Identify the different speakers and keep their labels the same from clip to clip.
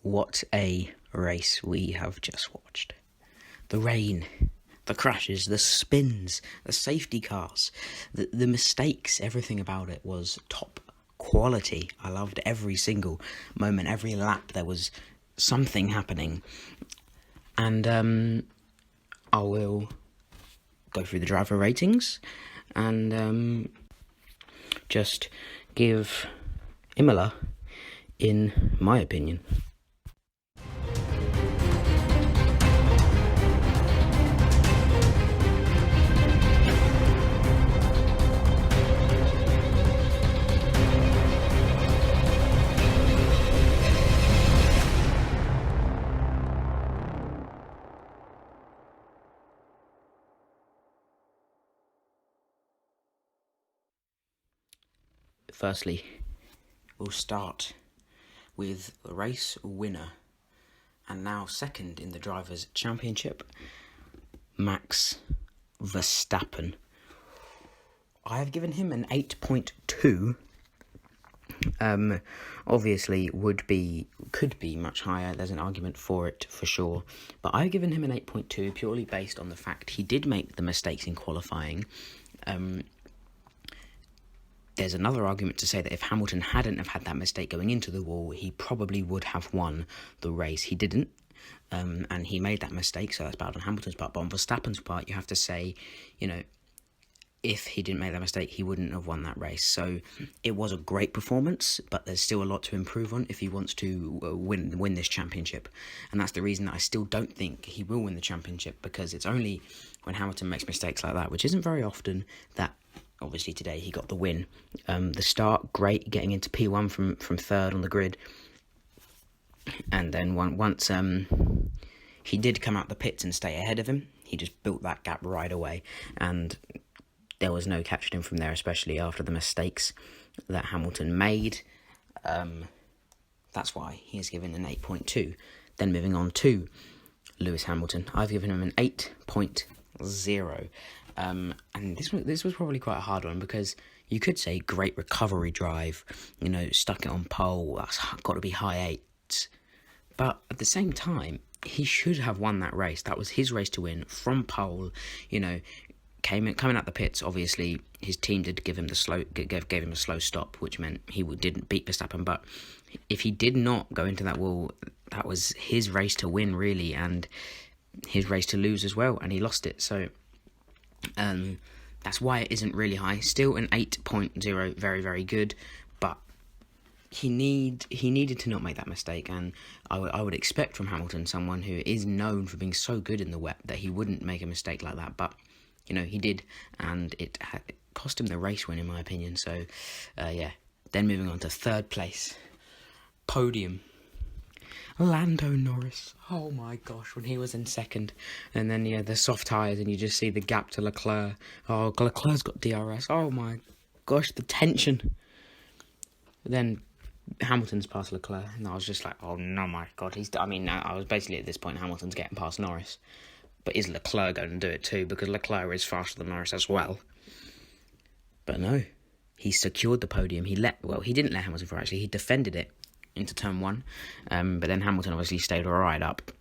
Speaker 1: What a race we have just watched. The rain, the crashes, the spins, the safety cars, the mistakes, everything about it was top quality. I loved every single moment, every lap. There was something happening. And I will go through the driver ratings and just give IMOLA in my opinion. Firstly, we'll start with the race winner and now second in the Drivers' Championship, Max Verstappen. I have given him an 8.2. Obviously could be much higher. There's an argument for it for sure, but I've given him an 8.2 purely based on the fact he did make the mistakes in qualifying. There's another argument to say that if Hamilton hadn't have had that mistake going into the wall, he probably would have won the race. He didn't, and he made that mistake, so that's bad on Hamilton's part. But on Verstappen's part, you have to say, if he didn't make that mistake, he wouldn't have won that race. So it was a great performance, but there's still a lot to improve on if he wants to win this championship. And that's the reason that I still don't think he will win the championship, because it's only when Hamilton makes mistakes like that, which isn't very often, that obviously today he got the win. The start, great, getting into P1 from third on the grid. And then once he did come out the pits and stay ahead of him, he just built that gap right away. And there was no catching him from there, especially after the mistakes that Hamilton made. That's why he is given an 8.2. Then moving on to Lewis Hamilton, I've given him an 8.0. And this was probably quite a hard one, because you could say great recovery drive, stuck it on pole, that's got to be high eights. But at the same time, he should have won that race. That was his race to win from pole. Coming out the pits. Obviously, his team did give him gave him a slow stop, which meant he didn't beat Verstappen. But if he did not go into that wall, that was his race to win, really, and his race to lose as well, and he lost it. So that's why it isn't really high. Still an 8.0, very, very good, but he needed to not make that mistake, and I would expect from Hamilton, someone who is known for being so good in the wet, that he wouldn't make a mistake like that. But he did, and it cost him the race win, in my opinion. So yeah. Then moving on to third place, podium, Lando Norris. Oh my gosh, when he was in second, and then the soft tyres, and you just see the gap to Leclerc. Oh, Leclerc's got DRS. Oh my gosh, the tension. Then Hamilton's past Leclerc, and I was just like, oh no, my God, I was basically at this point, Hamilton's getting past Norris, but is Leclerc going to do it too? Because Leclerc is faster than Norris as well. But no, he secured the podium. He didn't let Hamilton through, actually. He defended it into turn one, but then Hamilton obviously stayed right up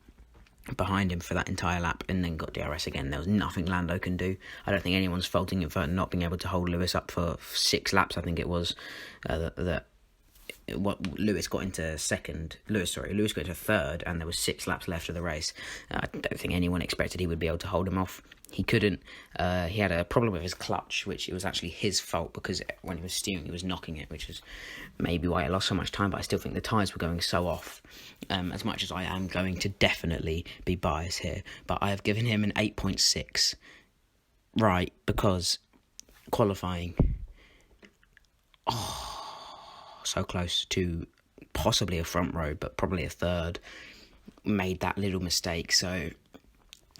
Speaker 1: behind him for that entire lap, and then got DRS again. There was nothing Lando can do. I don't think anyone's faulting him for not being able to hold Lewis up for 6 laps. I think it was Lewis got into third, and there was 6 laps left of the race. I don't think anyone expected he would be able to hold him off. He couldn't. He had a problem with his clutch, which it was actually his fault, because when he was steering, he was knocking it, which is maybe why he lost so much time. But I still think the tyres were going so off. As much as I am going to definitely be biased here, but I have given him an 8.6. Right, because qualifying, so close to possibly a front row, but probably a third, made that little mistake. So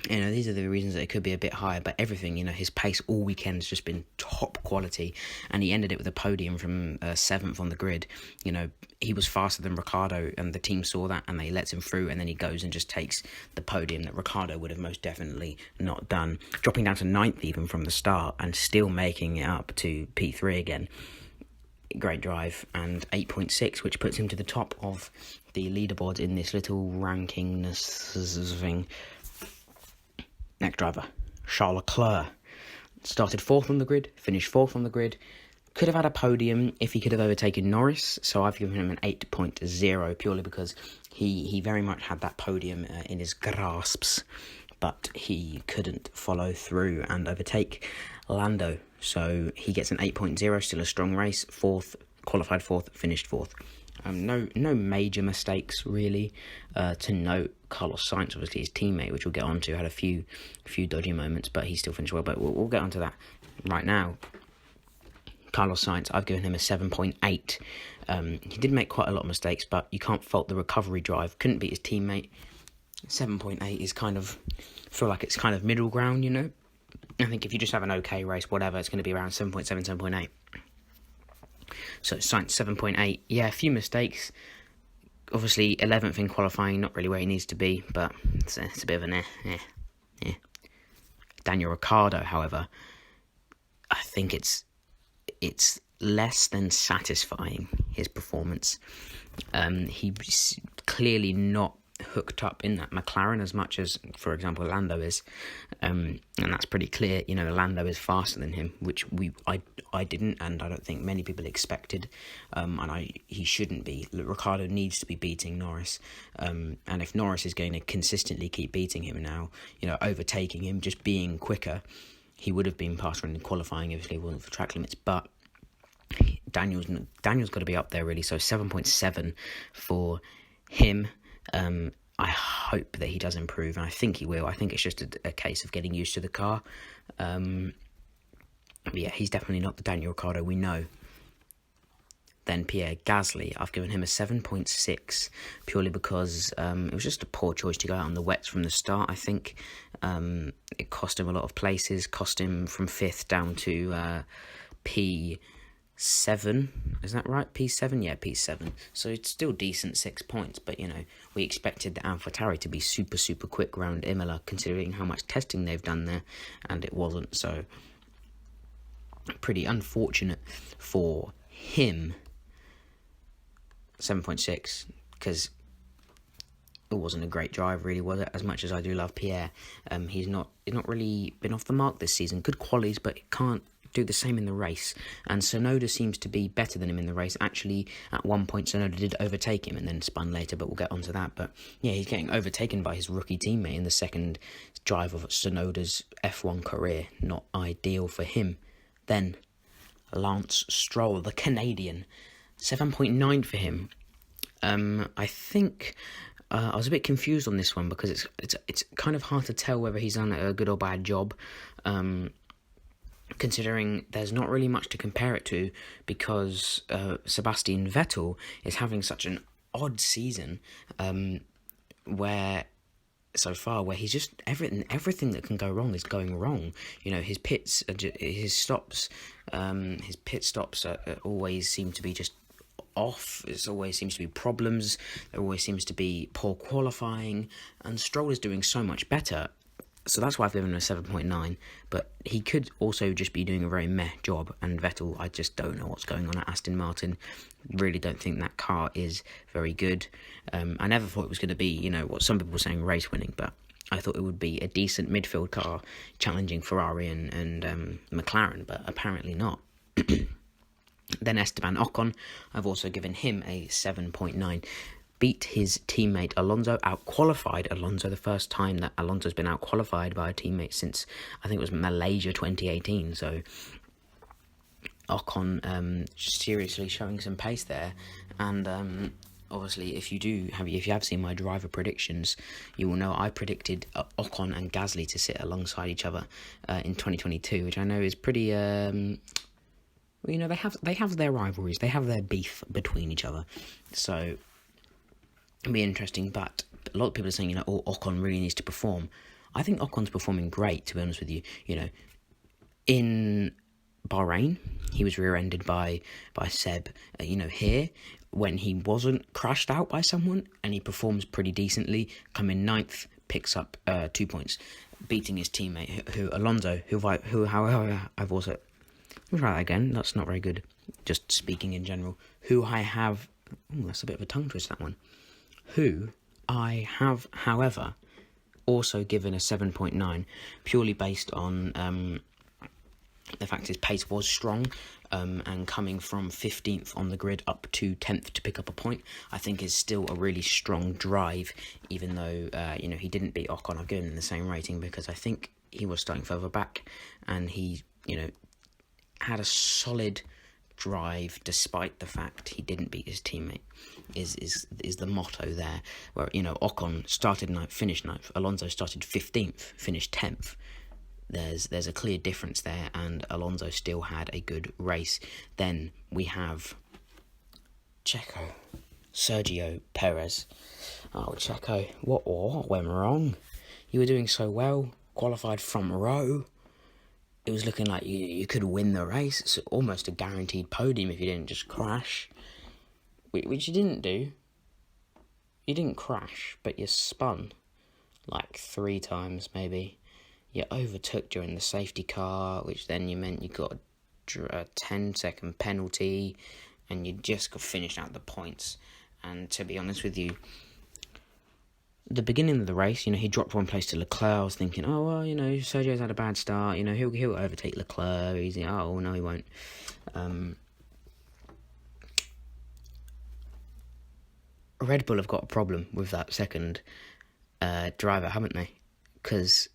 Speaker 1: these are the reasons that it could be a bit higher, but everything, his pace all weekend has just been top quality, and he ended it with a podium from 7th on the grid. He was faster than Ricciardo, and the team saw that, and they let him through, and then he goes and just takes the podium that Ricciardo would have most definitely not done, dropping down to 9th even from the start, and still making it up to P3 again. Great drive, and 8.6, which puts him to the top of the leaderboard in this little ranking thing. Next driver, Charles Leclerc. Started 4th on the grid, finished 4th on the grid. Could have had a podium if he could have overtaken Norris, so I've given him an 8.0 purely because he very much had that podium in his grasps, but he couldn't follow through and overtake Lando. So he gets an 8.0, still a strong race. 4th, qualified 4th, finished 4th. No major mistakes really to note. Carlos Sainz, obviously his teammate, which we'll get on to, had a few dodgy moments, but he still finished well. But we'll get onto that right now. Carlos Sainz, I've given him a 7.8. He did make quite a lot of mistakes, but you can't fault the recovery drive. Couldn't beat his teammate. 7.8 is kind of, feel like it's kind of middle ground, you know. I think if you just have an okay race, whatever, it's going to be around 7.7, 7.8. So Sainz 7.8. Yeah, a few mistakes. Obviously 11th in qualifying, not really where he needs to be, but it's a bit of an eh. Daniel Ricciardo, however, I think it's less than satisfying, his performance. He's clearly not hooked up in that McLaren as much as, for example, Lando is, and that's pretty clear. You know, Lando is faster than him, which I didn't, and I don't think many people expected, and he shouldn't be. Ricciardo needs to be beating Norris, and if Norris is going to consistently keep beating him now, you know, overtaking him, just being quicker, he would have been past running qualifying if it wasn't for track limits, but Daniel's got to be up there really. So 7.7 for him. I hope that he does improve, and I think he will. I think it's just a case of getting used to the car. But yeah, he's definitely not the Daniel Ricciardo we know. Then Pierre Gasly, I've given him a 7.6 purely because it was just a poor choice to go out on the wets from the start. I think it cost him a lot of places, cost him from 5th down to P7. Is that right? P7? Yeah, P7. So it's still decent, 6 points, but you know, we expected the AlphaTauri to be super, super quick round Imola, considering how much testing they've done there, and it wasn't. So pretty unfortunate for him. 7.6, because it wasn't a great drive, really, was it? As much as I do love Pierre, he's not really been off the mark this season. Good qualities, but he can't do the same in the race. And Tsunoda seems to be better than him in the race. Actually, at one point, Tsunoda did overtake him and then spun later, but we'll get onto that. But yeah, he's getting overtaken by his rookie teammate in the second drive of Tsunoda's F1 career. Not ideal for him. Then Lance Stroll, the Canadian, 7.9 for him. I think I was a bit confused on this one because it's kind of hard to tell whether he's done a good or bad job, considering there's not really much to compare it to, because Sebastian Vettel is having such an odd season, where he's just everything that can go wrong is going wrong. You know, his pit stops always seem to be just off. It always seems to be problems. There always seems to be poor qualifying, and Stroll is doing so much better. So that's why I've given him a 7.9. But he could also just be doing a very meh job. And Vettel, I just don't know what's going on at Aston Martin. Really don't think that car is very good. I never thought it was going to be, you know, what some people were saying, race winning, but I thought it would be a decent midfield car challenging Ferrari and McLaren, but apparently not. Then Esteban Ocon, I've also given him a 7.9. Beat his teammate Alonso, out-qualified Alonso, the first time that Alonso's been out-qualified by a teammate since, I think it was Malaysia 2018, so Ocon seriously showing some pace there, and obviously if you have seen my driver predictions, you will know I predicted Ocon and Gasly to sit alongside each other in 2022, which I know is pretty... you know, they have their rivalries, they have their beef between each other, so it'll be interesting. But a lot of people are saying, you know, Ocon really needs to perform. I think Ocon's performing great, to be honest with you. You know, in Bahrain, he was rear-ended by Seb. You know, here, when he wasn't crashed out by someone, and he performs pretty decently, come in 9th, picks up 2 points, beating his teammate, Alonso, however, I've also... Let me try that again. That's not very good. Just speaking in general. That's a bit of a tongue twist, that one. who I have, however, also given a 7.9, purely based on the fact his pace was strong, and coming from 15th on the grid up to 10th to pick up a point, I think is still a really strong drive, even though, he didn't beat Ocon. I've given him the same rating because I think he was starting further back, and he, had a solid drive despite the fact he didn't beat his teammate, is the motto there, where, Ocon started 9th, finished 9th, Alonso started 15th, finished 10th. There's a clear difference there, and Alonso still had a good race. Then we have Sergio Perez. Oh, Checo, what went wrong? You were doing so well, qualified front row. It was looking like you could win the race. It's almost a guaranteed podium if you didn't just crash, which you didn't do. You didn't crash, but you spun like 3 times maybe. You overtook during the safety car, which then meant you got a 10-second penalty, and you just got finished out the points. And to be honest with you, the beginning of the race, he dropped 1 place to Leclerc. I was thinking, oh, well, Sergio's had a bad start. He'll overtake Leclerc. Oh, no, he won't. Red Bull have got a problem with that second driver, haven't they? Because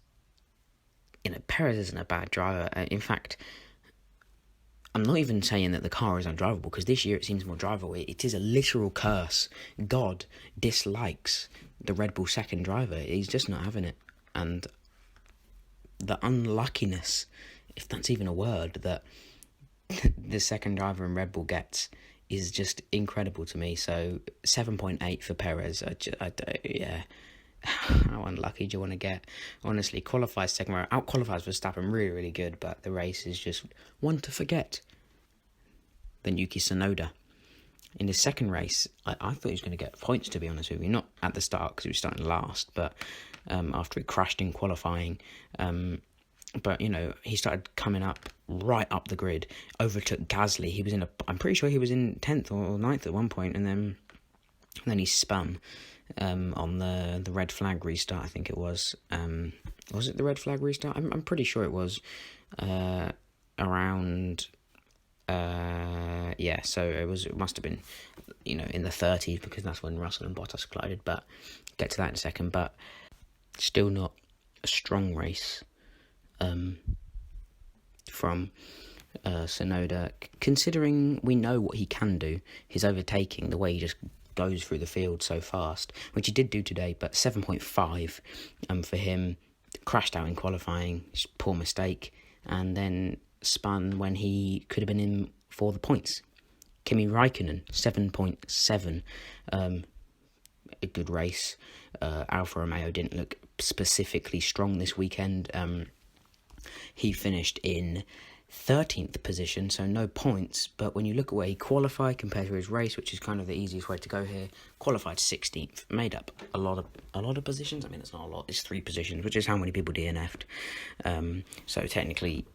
Speaker 1: Perez isn't a bad driver. In fact, I'm not even saying that the car is undrivable, because this year it seems more drivable. It is a literal curse. God dislikes the Red Bull second driver. He's just not having it. And the unluckiness, if that's even a word, that the second driver in Red Bull gets is just incredible to me. So 7.8 for Perez. How unlucky do you want to get? Honestly, qualifies second row, out-qualifies Verstappen really, really good, but the race is just one to forget. Then Yuki Tsunoda. In his second race, I thought he was going to get points, to be honest with you. Not at the start, because he was starting last, but after he crashed in qualifying. But, he started coming up, right up the grid, overtook Gasly. He was I'm pretty sure he was in 10th or 9th at one point, and then he spun. On the red flag restart, I think it was. Was it the red flag restart? I'm pretty sure it was around. So it must have been, in the 30s, because that's when Russell and Bottas collided. But get to that in a second. But still not a strong race from Tsunoda, considering we know what he can do. His overtaking, the way he just goes through the field so fast, which he did do today, but 7.5 for him. Crashed out in qualifying, poor mistake, and then spun when he could have been in for the points. Kimi Raikkonen, 7.7, a good race. Alfa Romeo didn't look specifically strong this weekend. He finished in 13th position, so no points, but when you look at where he qualified compared to his race, which is kind of the easiest way to go here, qualified 16th, made up a lot of positions. I mean, it's not a lot, it's 3 positions, which is how many people DNF'd. So technically,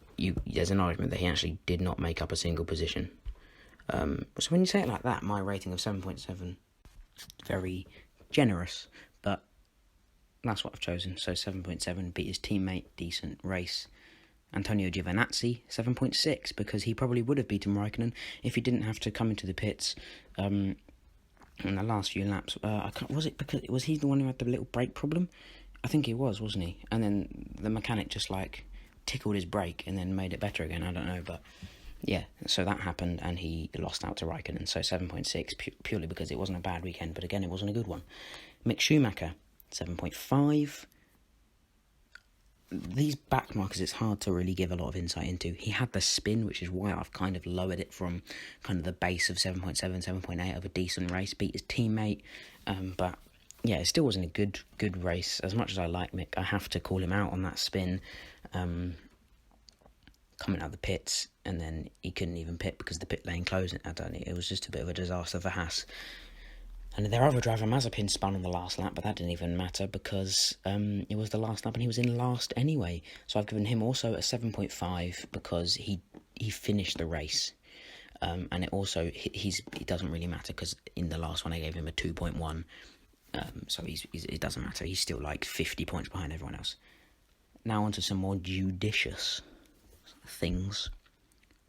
Speaker 1: there's an argument that he actually did not make up a single position. So when you say it like that, my rating of 7.7, very generous, but that's what I've chosen. So 7.7, beat his teammate, decent race. Antonio Giovinazzi, 7.6, because he probably would have beaten Raikkonen if he didn't have to come into the pits in the last few laps. Was he the one who had the little brake problem? I think he was, wasn't he? And then the mechanic just tickled his brake and then made it better again. I don't know, but yeah, so that happened, and he lost out to Raikkonen. So 7.6 purely because it wasn't a bad weekend, but again, it wasn't a good one. Mick Schumacher, 7.5. These back markers, it's hard to really give a lot of insight into. He had the spin, which is why I've kind of lowered it from kind of the base of 7.7, 7.8 of a decent race. Beat his teammate, but yeah, it still wasn't a good race. As much as I like Mick, I have to call him out on that spin. Coming out of the pits, and then he couldn't even pit because the pit lane closed. It was just a bit of a disaster for Haas. And their other driver, Mazepin, spun on the last lap, but that didn't even matter because it was the last lap and he was in last anyway. So I've given him also a 7.5 because he finished the race. And it also, it doesn't really matter because in the last one I gave him a 2.1. So it doesn't matter. He's still like 50 points behind everyone else. Now on to some more judicious things.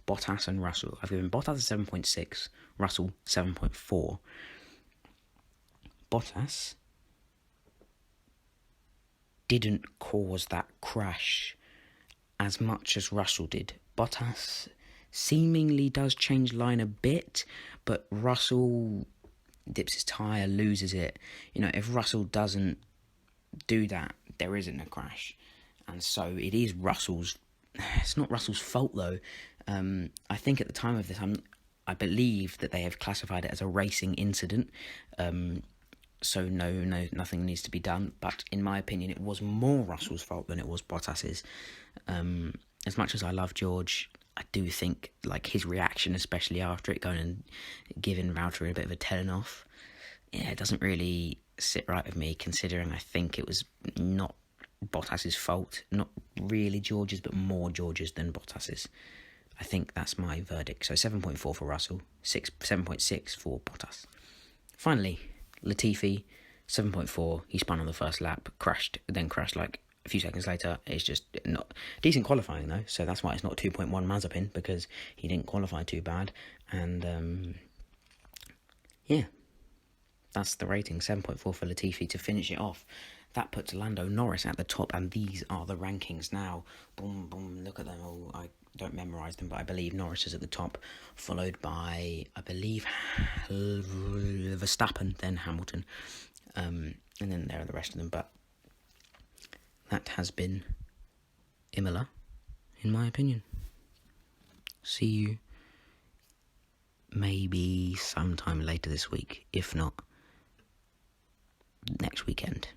Speaker 1: Bottas and Russell. I've given Bottas a 7.6, Russell 7.4. Bottas didn't cause that crash as much as Russell did. Bottas seemingly does change line a bit, but Russell dips his tyre, loses it. If Russell doesn't do that, there isn't a crash. And so it is Russell's... It's not Russell's fault, though. I think at the time of this, I believe that they have classified it as a racing incident. So nothing needs to be done. But in my opinion, it was more Russell's fault than it was Bottas's. As much as I love George, I do think like his reaction, especially after it, going and giving Valtteri a bit of a telling off, it doesn't really sit right with me, considering I think it was not Bottas's fault, not really George's, but more George's than Bottas's. I think that's my verdict. So 7.4 for Russell, 7.6 for Bottas. Finally, Latifi, 7.4. He spun on the first lap, crashed like a few seconds later. It's just not decent qualifying though, so that's why it's not 2.1 Mazepin, because he didn't qualify too bad. And yeah, that's the rating, 7.4 for Latifi to finish it off. That puts Lando Norris at the top, and these are the rankings now. Boom, boom, look at them all. I don't memorise them, but I believe Norris is at the top, followed by, I believe, Verstappen, then Hamilton. And then there are the rest of them. But that has been Imola, in my opinion. See you maybe sometime later this week, if not next weekend.